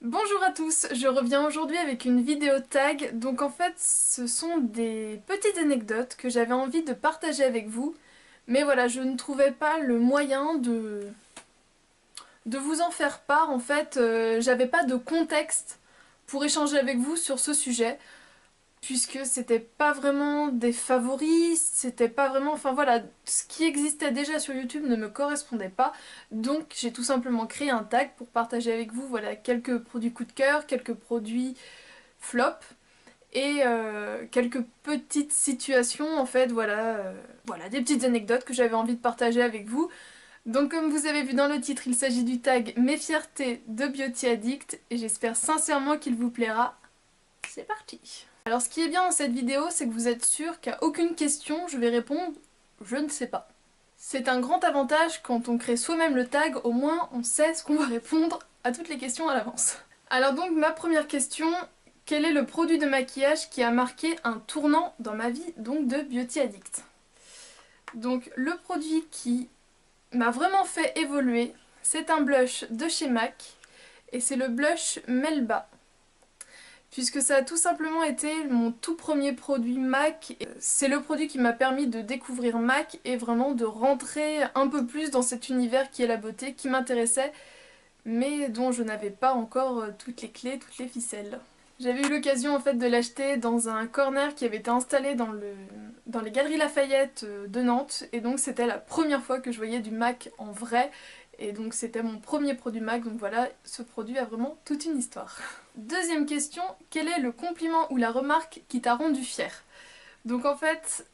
Bonjour à tous, je reviens aujourd'hui avec une vidéo tag. Donc en fait ce sont des petites anecdotes que j'avais envie de partager avec vous. Mais voilà, je ne trouvais pas le moyen de vous en faire part. En fait, j'avais pas de contexte pour échanger avec vous sur ce sujet. Puisque c'était pas vraiment des favoris, c'était pas vraiment... Enfin voilà, ce qui existait déjà sur YouTube ne me correspondait pas. Donc j'ai tout simplement créé un tag pour partager avec vous voilà, quelques produits coup de cœur, quelques produits flop et quelques petites situations en fait, voilà, des petites anecdotes que j'avais envie de partager avec vous. Donc comme vous avez vu dans le titre, il s'agit du tag Mes fiertés de Beauty Addict et j'espère sincèrement qu'il vous plaira. C'est parti! Alors ce qui est bien dans cette vidéo, c'est que vous êtes sûr qu'à aucune question je vais répondre je ne sais pas. C'est un grand avantage quand on crée soi-même le tag, au moins on sait ce qu'on va répondre à toutes les questions à l'avance. Alors donc ma première question, quel est le produit de maquillage qui a marqué un tournant dans ma vie donc de Beauty Addict? Donc le produit qui m'a vraiment fait évoluer, c'est un blush de chez MAC et c'est le blush Melba. Puisque ça a tout simplement été mon tout premier produit MAC. C'est le produit qui m'a permis de découvrir MAC et vraiment de rentrer un peu plus dans cet univers qui est la beauté, qui m'intéressait, mais dont je n'avais pas encore toutes les clés, toutes les ficelles. J'avais eu l'occasion en fait de l'acheter dans un corner qui avait été installé dans les Galeries Lafayette de Nantes, et donc c'était la première fois que je voyais du MAC en vrai, et donc c'était mon premier produit MAC, donc voilà, ce produit a vraiment toute une histoire. Deuxième question, quel est le compliment ou la remarque qui t'a rendu fière? Donc en fait,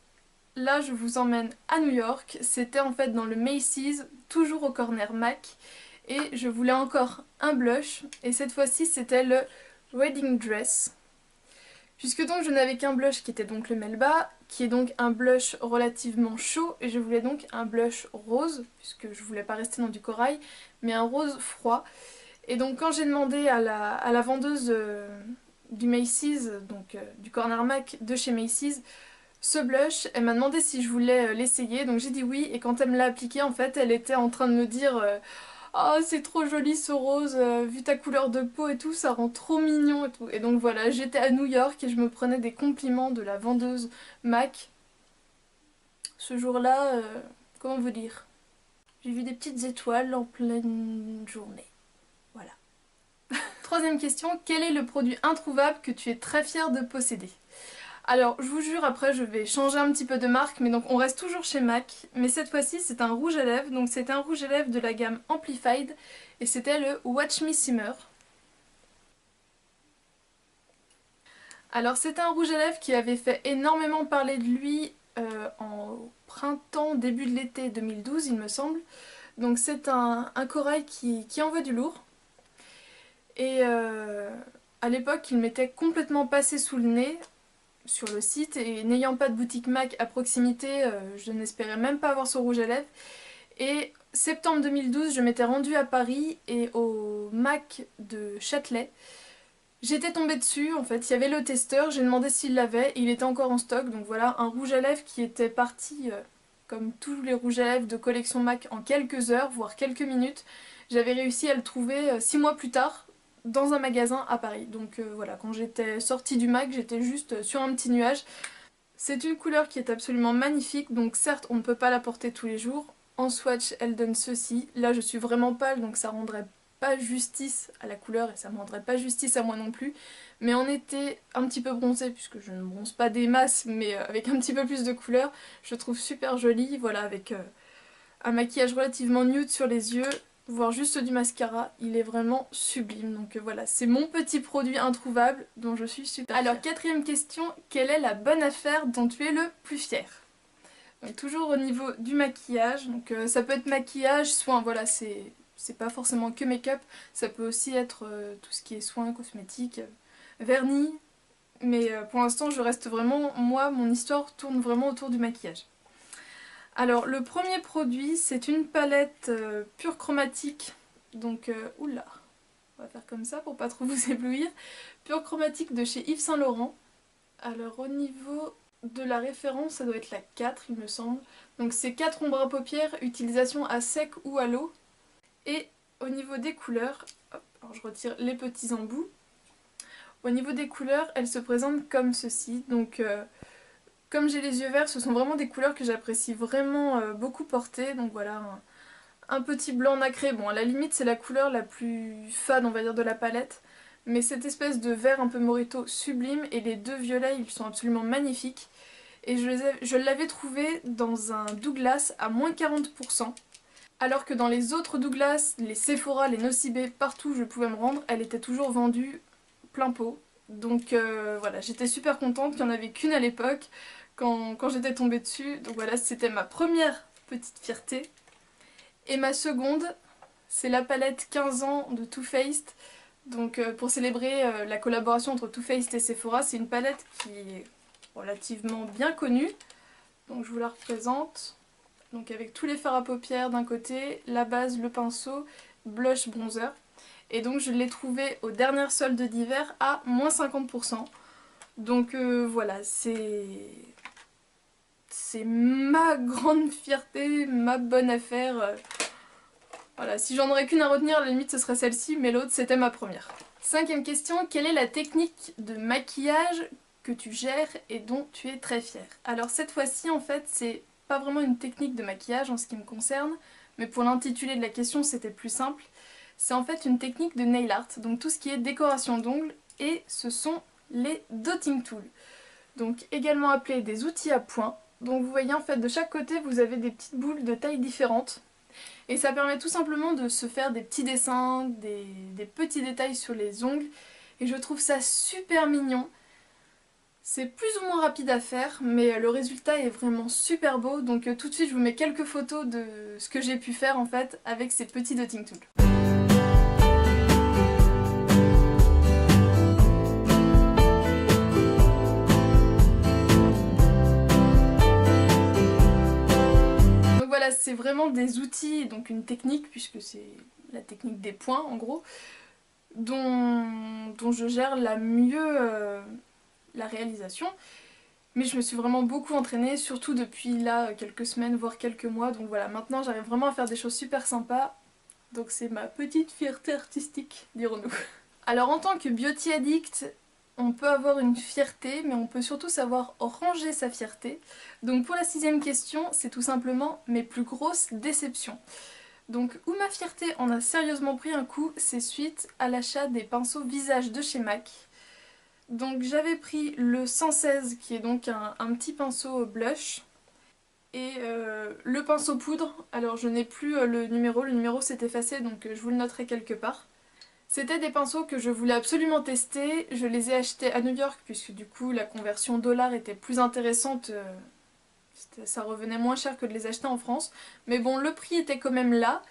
là je vous emmène à New York, c'était en fait dans le Macy's, toujours au corner MAC, et je voulais encore un blush, et cette fois-ci c'était le Wedding Dress. Puisque donc je n'avais qu'un blush qui était donc le Melba, qui est donc un blush relativement chaud, et je voulais donc un blush rose, puisque je voulais pas rester dans du corail, mais un rose froid. Et donc quand j'ai demandé à la vendeuse du Macy's, donc du Corner Mac de chez Macy's, ce blush, elle m'a demandé si je voulais l'essayer, donc j'ai dit oui, et quand elle me l'a appliqué, en fait, elle était en train de me dire oh, c'est trop joli ce rose, vu ta couleur de peau et tout, ça rend trop mignon et tout. Et donc voilà, j'étais à New York et je me prenais des compliments de la vendeuse MAC. Ce jour-là, comment vous dire, j'ai vu des petites étoiles en pleine journée. Voilà. Troisième question, quel est le produit introuvable que tu es très fière de posséder? Alors, je vous jure, après je vais changer un petit peu de marque, mais donc on reste toujours chez MAC, mais cette fois-ci c'est un rouge à lèvres, donc c'est un rouge à lèvres de la gamme Amplified, et c'était le Watch Me Simmer. Alors c'est un rouge à lèvres qui avait fait énormément parler de lui en printemps, début de l'été 2012 il me semble. Donc c'est un corail qui envoie du lourd. Et à l'époque il m'était complètement passé sous le nez sur le site et n'ayant pas de boutique MAC à proximité, je n'espérais même pas avoir ce rouge à lèvres. Et septembre 2012 je m'étais rendue à Paris et au MAC de Châtelet. J'étais tombée dessus, en fait, il y avait le testeur, j'ai demandé s'il l'avait, et il était encore en stock, donc voilà, un rouge à lèvres qui était parti, comme tous les rouges à lèvres de collection MAC, en quelques heures, voire quelques minutes. J'avais réussi à le trouver 6 mois plus tard, dans un magasin à Paris. Donc voilà, quand j'étais sortie du MAC, j'étais juste sur un petit nuage. C'est une couleur qui est absolument magnifique, donc certes, on ne peut pas la porter tous les jours. En swatch, elle donne ceci. Là, je suis vraiment pâle, donc ça rendrait pas justice à la couleur et ça me rendrait pas justice à moi non plus. Mais en été, un petit peu bronzée, puisque je ne bronze pas des masses, mais avec un petit peu plus de couleur, je trouve super jolie. Voilà, avec un maquillage relativement nude sur les yeux, voire juste du mascara, il est vraiment sublime. Donc voilà, c'est mon petit produit introuvable dont je suis super fière. Alors quatrième question, quelle est la bonne affaire dont tu es le plus fier? Donc, toujours au niveau du maquillage, donc ça peut être maquillage, soin, voilà, c'est pas forcément que make-up, ça peut aussi être tout ce qui est soins cosmétiques, vernis, mais pour l'instant je reste vraiment, moi mon histoire tourne vraiment autour du maquillage. Alors le premier produit c'est une palette pure chromatique, donc oula, on va faire comme ça pour pas trop vous éblouir, pure chromatique de chez Yves Saint Laurent. Alors au niveau de la référence, ça doit être la 4 il me semble. Donc c'est 4 ombres à paupières, utilisation à sec ou à l'eau. Et au niveau des couleurs, hop, Alors je retire les petits embouts. Au niveau des couleurs, elles se présentent comme ceci. Donc comme j'ai les yeux verts, ce sont vraiment des couleurs que j'apprécie vraiment beaucoup porter. Donc voilà, un petit blanc nacré. Bon, à la limite, c'est la couleur la plus fade, on va dire, de la palette. Mais cette espèce de vert un peu morito sublime, et les deux violets, ils sont absolument magnifiques. Et je l'avais trouvé dans un Douglas à moins 40%. Alors que dans les autres Douglas, les Sephora, les Nocibé, partout où je pouvais me rendre, elle était toujours vendue plein pot. Donc voilà, j'étais super contente qu'il n'y en avait qu'une à l'époque quand j'étais tombée dessus. Donc voilà, c'était ma première petite fierté. Et ma seconde, c'est la palette 15 ans de Too Faced. Donc pour célébrer la collaboration entre Too Faced et Sephora, c'est une palette qui est relativement bien connue. Donc je vous la représente. Donc avec tous les fards à paupières d'un côté, la base, le pinceau, blush, bronzer. Et donc je l'ai trouvé aux dernières soldes d'hiver à moins 50%. Donc voilà, c'est ma grande fierté, ma bonne affaire. Voilà, si j'en aurais qu'une à retenir, à la limite ce serait celle-ci, mais l'autre c'était ma première. Cinquième question, quelle est la technique de maquillage que tu gères et dont tu es très fière? Alors cette fois-ci en fait c'est pas vraiment une technique de maquillage en ce qui me concerne, mais pour l'intitulé de la question c'était plus simple. C'est en fait une technique de nail art, donc tout ce qui est décoration d'ongles, et ce sont les dotting tools. Donc également appelés des outils à points. Donc vous voyez en fait de chaque côté vous avez des petites boules de taille différentes. Et ça permet tout simplement de se faire des petits dessins, des petits détails sur les ongles. Et je trouve ça super mignon. C'est plus ou moins rapide à faire, mais le résultat est vraiment super beau. Donc tout de suite je vous mets quelques photos de ce que j'ai pu faire en fait avec ces petits dotting tools. Voilà, c'est vraiment des outils, donc une technique, puisque c'est la technique des points en gros, dont je gère la mieux la réalisation. Mais je me suis vraiment beaucoup entraînée, surtout depuis là quelques semaines, voire quelques mois. Donc voilà, maintenant j'arrive vraiment à faire des choses super sympas. Donc c'est ma petite fierté artistique, dirons-nous. Alors en tant que beauty addict, on peut avoir une fierté, mais on peut surtout savoir ranger sa fierté. Donc pour la sixième question, c'est tout simplement mes plus grosses déceptions. Donc où ma fierté en a sérieusement pris un coup, c'est suite à l'achat des pinceaux visage de chez MAC. Donc j'avais pris le 116 qui est donc un petit pinceau blush et le pinceau poudre. Alors je n'ai plus le numéro s'est effacé donc je vous le noterai quelque part. C'était des pinceaux que je voulais absolument tester, je les ai achetés à New York puisque du coup la conversion dollar était plus intéressante, ça revenait moins cher que de les acheter en France. Mais bon, le prix était quand même là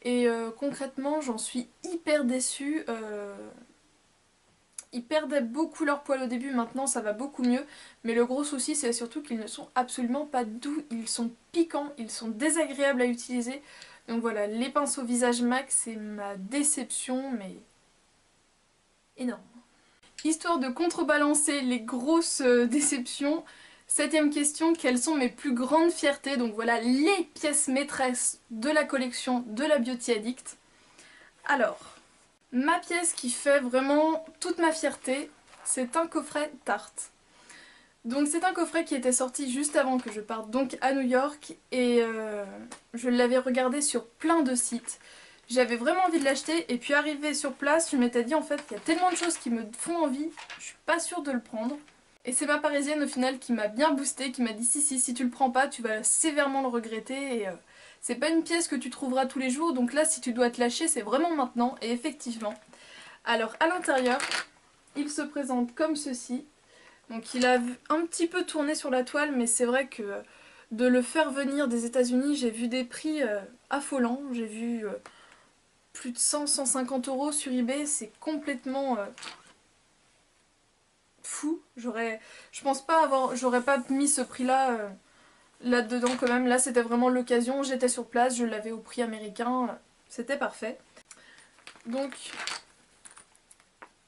et concrètement j'en suis hyper déçue. Ils perdaient beaucoup leur poil au début, maintenant ça va beaucoup mieux. Mais le gros souci c'est surtout qu'ils ne sont absolument pas doux, ils sont piquants, ils sont désagréables à utiliser. Donc voilà, les pinceaux visage MAC c'est ma déception mais énorme. Histoire de contrebalancer les grosses déceptions, septième question, quelles sont mes plus grandes fiertés? Donc voilà les pièces maîtresses de la collection de la Beauty Addict. Alors, ma pièce qui fait vraiment toute ma fierté, c'est un coffret Tarte. Donc c'est un coffret qui était sorti juste avant que je parte donc à New York et je l'avais regardé sur plein de sites. J'avais vraiment envie de l'acheter et puis arrivé sur place, je m'étais dit en fait il y a tellement de choses qui me font envie, je suis pas sûre de le prendre. Et c'est ma parisienne au final qui m'a bien boosté, qui m'a dit si tu le prends pas tu vas sévèrement le regretter et c'est pas une pièce que tu trouveras tous les jours donc là si tu dois te lâcher c'est vraiment maintenant et effectivement. Alors à l'intérieur il se présente comme ceci. Donc il a un petit peu tourné sur la toile mais c'est vrai que de le faire venir des États-Unis j'ai vu des prix affolants, j'ai vu plus de 100-150 € sur eBay, c'est complètement fou. Je pense pas j'aurais pas mis ce prix là là-dedans quand même. Là c'était vraiment l'occasion, j'étais sur place, je l'avais au prix américain, c'était parfait. Donc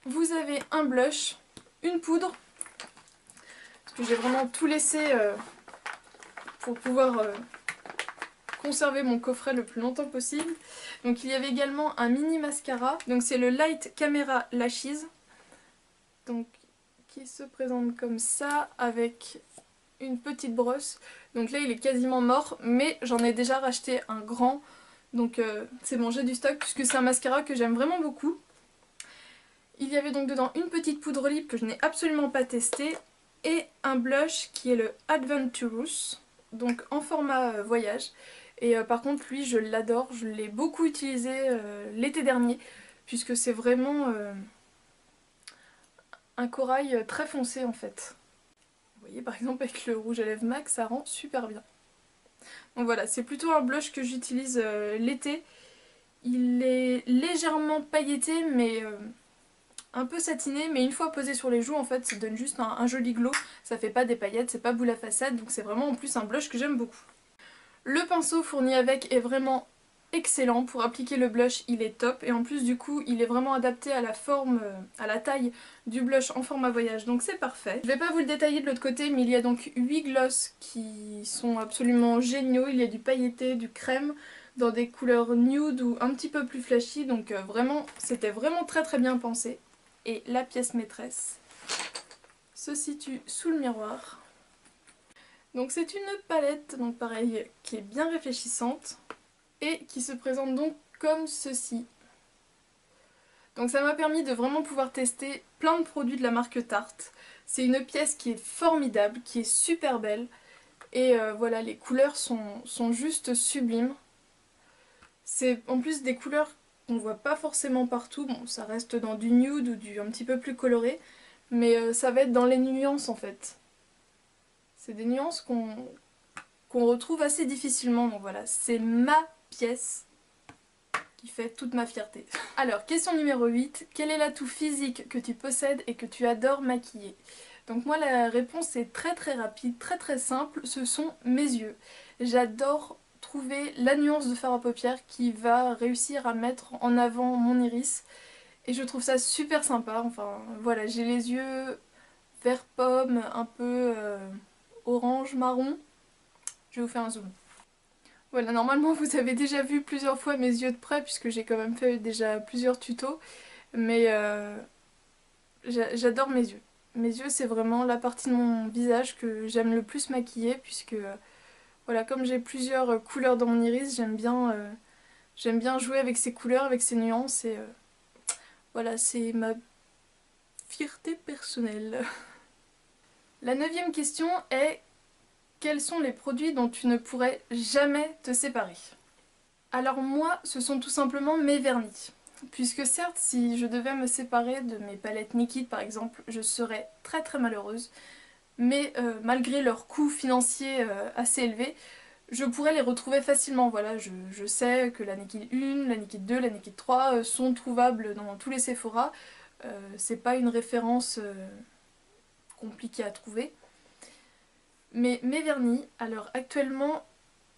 vous avez un blush, une poudre, parce que j'ai vraiment tout laissé pour pouvoir conserver mon coffret le plus longtemps possible. Donc il y avait également un mini mascara, donc c'est le Light Camera Lashes, donc qui se présente comme ça avec une petite brosse. Donc là il est quasiment mort, mais j'en ai déjà racheté un grand, donc c'est bon, j'ai du stock puisque c'est un mascara que j'aime vraiment beaucoup. Il y avait donc dedans une petite poudre lip que je n'ai absolument pas testée et un blush qui est le Adventurous, donc en format voyage. Et par contre lui je l'adore, je l'ai beaucoup utilisé l'été dernier puisque c'est vraiment un corail très foncé en fait. Vous voyez par exemple avec le rouge à lèvres MAC ça rend super bien. Donc voilà, c'est plutôt un blush que j'utilise l'été. Il est légèrement pailleté mais un peu satiné, mais une fois posé sur les joues en fait ça donne juste un joli glow. Ça fait pas des paillettes, c'est pas boule à façade, donc c'est vraiment en plus un blush que j'aime beaucoup. Le pinceau fourni avec est vraiment excellent pour appliquer le blush, il est top et en plus du coup il est vraiment adapté à la forme, à la taille du blush en format voyage, donc c'est parfait. Je vais pas vous le détailler de l'autre côté, mais il y a donc 8 glosses qui sont absolument géniaux. Il y a du pailleté, du crème dans des couleurs nude ou un petit peu plus flashy, donc vraiment c'était vraiment très bien pensé. Et la pièce maîtresse se situe sous le miroir. Donc c'est une palette, donc pareil, qui est bien réfléchissante et qui se présente donc comme ceci. Donc ça m'a permis de vraiment pouvoir tester plein de produits de la marque Tarte. C'est une pièce qui est formidable, qui est super belle et voilà, les couleurs sont juste sublimes. C'est en plus des couleurs qu'on voit pas forcément partout, bon ça reste dans du nude ou du un petit peu plus coloré, mais ça va être dans les nuances en fait. C'est des nuances qu'on retrouve assez difficilement, donc voilà, c'est ma pièce qui fait toute ma fierté. Alors, question numéro 8, quel est l'atout physique que tu possèdes et que tu adores maquiller? Donc moi la réponse est très rapide, très simple, ce sont mes yeux. J'adore trouver la nuance de fard à paupières qui va réussir à mettre en avant mon iris et je trouve ça super sympa. Enfin voilà, j'ai les yeux vert pomme, un peu orange marron. Je vais vous faire un zoom. Voilà, normalement vous avez déjà vu plusieurs fois mes yeux de près puisque j'ai quand même fait déjà plusieurs tutos, mais j'adore mes yeux. Mes yeux c'est vraiment la partie de mon visage que j'aime le plus maquiller puisque voilà, comme j'ai plusieurs couleurs dans mon iris, j'aime bien jouer avec ces couleurs, avec ces nuances et voilà, c'est ma fierté personnelle. La 9e question est: quels sont les produits dont tu ne pourrais jamais te séparer? Alors moi, ce sont tout simplement mes vernis. Puisque certes, si je devais me séparer de mes palettes Nikit par exemple, je serais très malheureuse. Mais malgré leur coût financier assez élevé, je pourrais les retrouver facilement. Voilà, je sais que la Nikit 1, la Nikit 2, la Nikit 3 sont trouvables dans tous les Sephora. C'est pas une référence compliquée à trouver. Mais mes vernis, alors actuellement,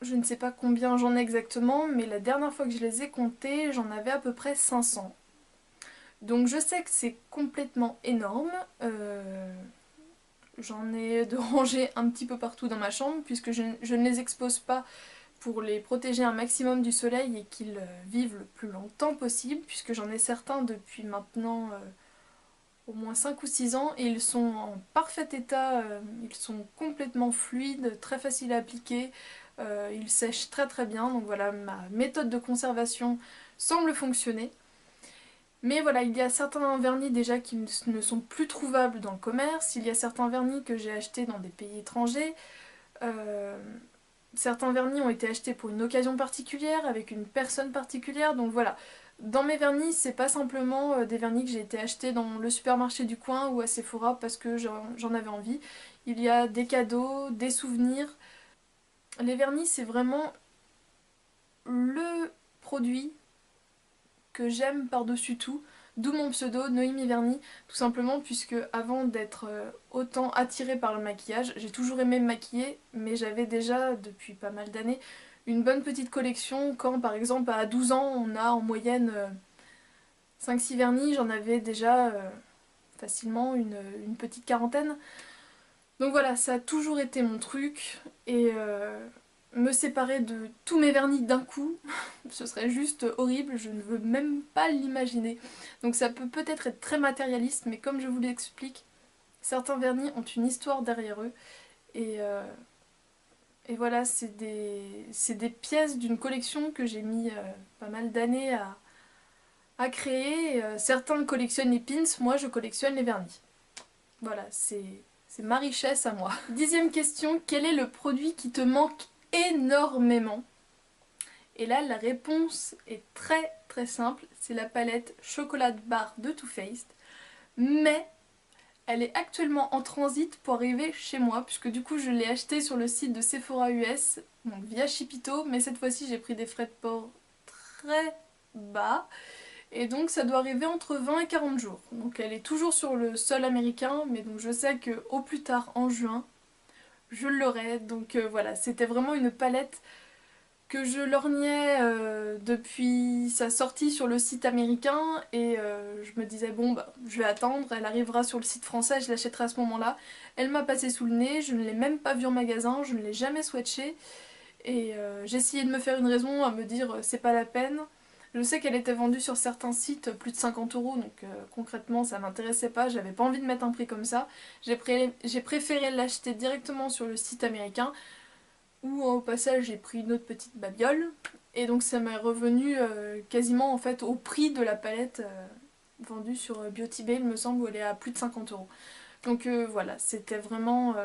je ne sais pas combien j'en ai exactement, mais la dernière fois que je les ai comptés, j'en avais à peu près 500. Donc je sais que c'est complètement énorme. J'en ai de rangées un petit peu partout dans ma chambre, puisque je ne les expose pas pour les protéger un maximum du soleil et qu'ils vivent le plus longtemps possible, puisque j'en ai certains depuis maintenant au moins 5 ou 6 ans et ils sont en parfait état, ils sont complètement fluides, très faciles à appliquer, ils sèchent très bien, donc voilà, ma méthode de conservation semble fonctionner. Mais voilà, il y a certains vernis déjà qui ne sont plus trouvables dans le commerce, il y a certains vernis que j'ai achetés dans des pays étrangers, certains vernis ont été achetés pour une occasion particulière, avec une personne particulière, donc voilà. Dans mes vernis, c'est pas simplement des vernis que j'ai été achetés dans le supermarché du coin ou à Sephora parce que j'en avais envie. Il y a des cadeaux, des souvenirs. Les vernis, c'est vraiment le produit que j'aime par-dessus tout, d'où mon pseudo Noémie Vernis, tout simplement puisque avant d'être autant attirée par le maquillage, j'ai toujours aimé me maquiller, mais j'avais déjà depuis pas mal d'années une bonne petite collection quand par exemple à 12 ans on a en moyenne 5-6 vernis, j'en avais déjà facilement une petite quarantaine. Donc voilà, ça a toujours été mon truc et me séparer de tous mes vernis d'un coup. Ce serait juste horrible, je ne veux même pas l'imaginer. Donc ça peut peut-être être très matérialiste, mais comme je vous l'explique, certains vernis ont une histoire derrière eux. Et, euh, et voilà, c'est des pièces d'une collection que j'ai mis pas mal d'années à créer. Certains collectionnent les pins, moi je collectionne les vernis. Voilà, c'est ma richesse à moi. Dixième question, quel est le produit qui te manque énormément? Et là, la réponse est très très simple, c'est la palette Chocolat Bar de Too Faced. Mais elle est actuellement en transit pour arriver chez moi, puisque du coup je l'ai achetée sur le site de Sephora US, donc via Shipito, mais cette fois-ci j'ai pris des frais de port très bas. Et donc ça doit arriver entre 20 et 40 jours. Donc elle est toujours sur le sol américain, mais donc je sais que au plus tard en juin, je l'aurai. Donc voilà, c'était vraiment une palette que je lorgnais depuis sa sortie sur le site américain et je me disais bon bah je vais attendre, elle arrivera sur le site français, je l'achèterai à ce moment-là. Elle m'a passé sous le nez, je ne l'ai même pas vue en magasin, je ne l'ai jamais swatchée et j'ai essayé de me faire une raison à me dire c'est pas la peine. Je sais qu'elle était vendue sur certains sites plus de 50 euros, donc concrètement ça m'intéressait pas, j'avais pas envie de mettre un prix comme ça. J'ai préféré l'acheter directement sur le site américain où au passage j'ai pris une autre petite babiole et donc ça m'est revenu quasiment en fait au prix de la palette vendue sur Beauty Bay, il me semble, où elle est à plus de 50 euros. Donc voilà, c'était vraiment...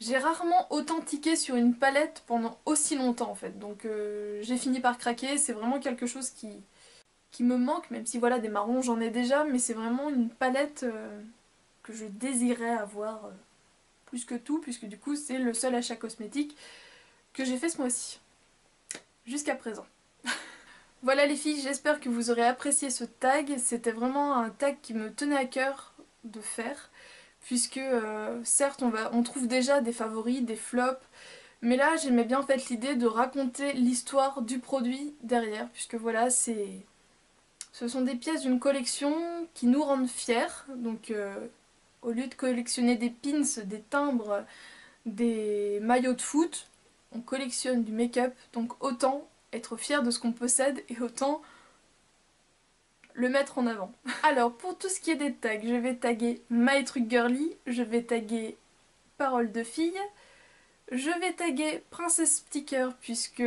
J'ai rarement autant tiqué sur une palette pendant aussi longtemps en fait, donc j'ai fini par craquer, c'est vraiment quelque chose qui me manque, même si voilà des marrons j'en ai déjà, mais c'est vraiment une palette que je désirais avoir plus que tout, puisque du coup c'est le seul achat cosmétique que j'ai fait ce mois-ci, jusqu'à présent. Voilà les filles, j'espère que vous aurez apprécié ce tag, c'était vraiment un tag qui me tenait à cœur de faire, puisque certes on trouve déjà des favoris, des flops, mais là j'aimais bien en fait l'idée de raconter l'histoire du produit derrière, puisque voilà ce sont des pièces d'une collection qui nous rendent fiers, donc au lieu de collectionner des pins, des timbres, des maillots de foot, on collectionne du make-up, donc autant être fier de ce qu'on possède et autant le mettre en avant. Alors pour tout ce qui est des tags, je vais taguer My Truc Girly, je vais taguer Parole de fille, je vais taguer Princesse Sticker puisque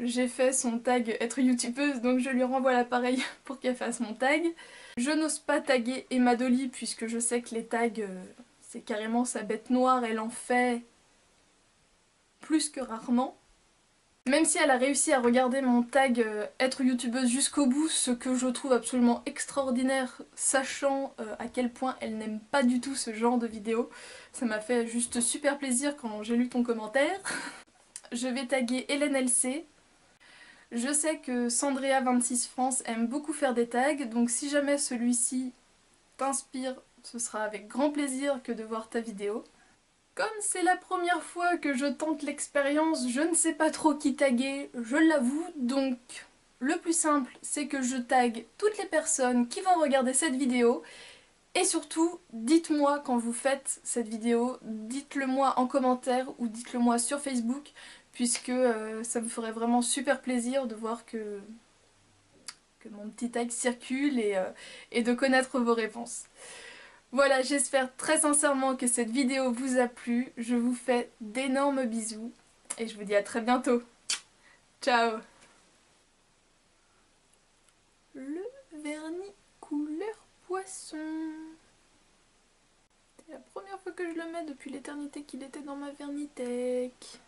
j'ai fait son tag être youtubeuse, donc je lui renvoie l'appareil pour qu'elle fasse mon tag. Je n'ose pas taguer Emma Dolly puisque je sais que les tags c'est carrément sa bête noire, elle en fait plus que rarement. Même si elle a réussi à regarder mon tag être youtubeuse jusqu'au bout, ce que je trouve absolument extraordinaire, sachant à quel point elle n'aime pas du tout ce genre de vidéos. Ça m'a fait juste super plaisir quand j'ai lu ton commentaire. Je vais taguer Hélène LC. Je sais que Sandrea26 France aime beaucoup faire des tags, donc si jamais celui-ci t'inspire, ce sera avec grand plaisir que de voir ta vidéo. Comme c'est la première fois que je tente l'expérience, je ne sais pas trop qui taguer, je l'avoue, donc le plus simple c'est que je tague toutes les personnes qui vont regarder cette vidéo et surtout dites-moi quand vous faites cette vidéo, dites-le moi en commentaire ou dites-le moi sur Facebook puisque ça me ferait vraiment super plaisir de voir que mon petit tag circule et de connaître vos réponses. Voilà, j'espère très sincèrement que cette vidéo vous a plu. Je vous fais d'énormes bisous et je vous dis à très bientôt. Ciao! Le vernis couleur poisson. C'est la première fois que je le mets depuis l'éternité qu'il était dans ma Vernitech.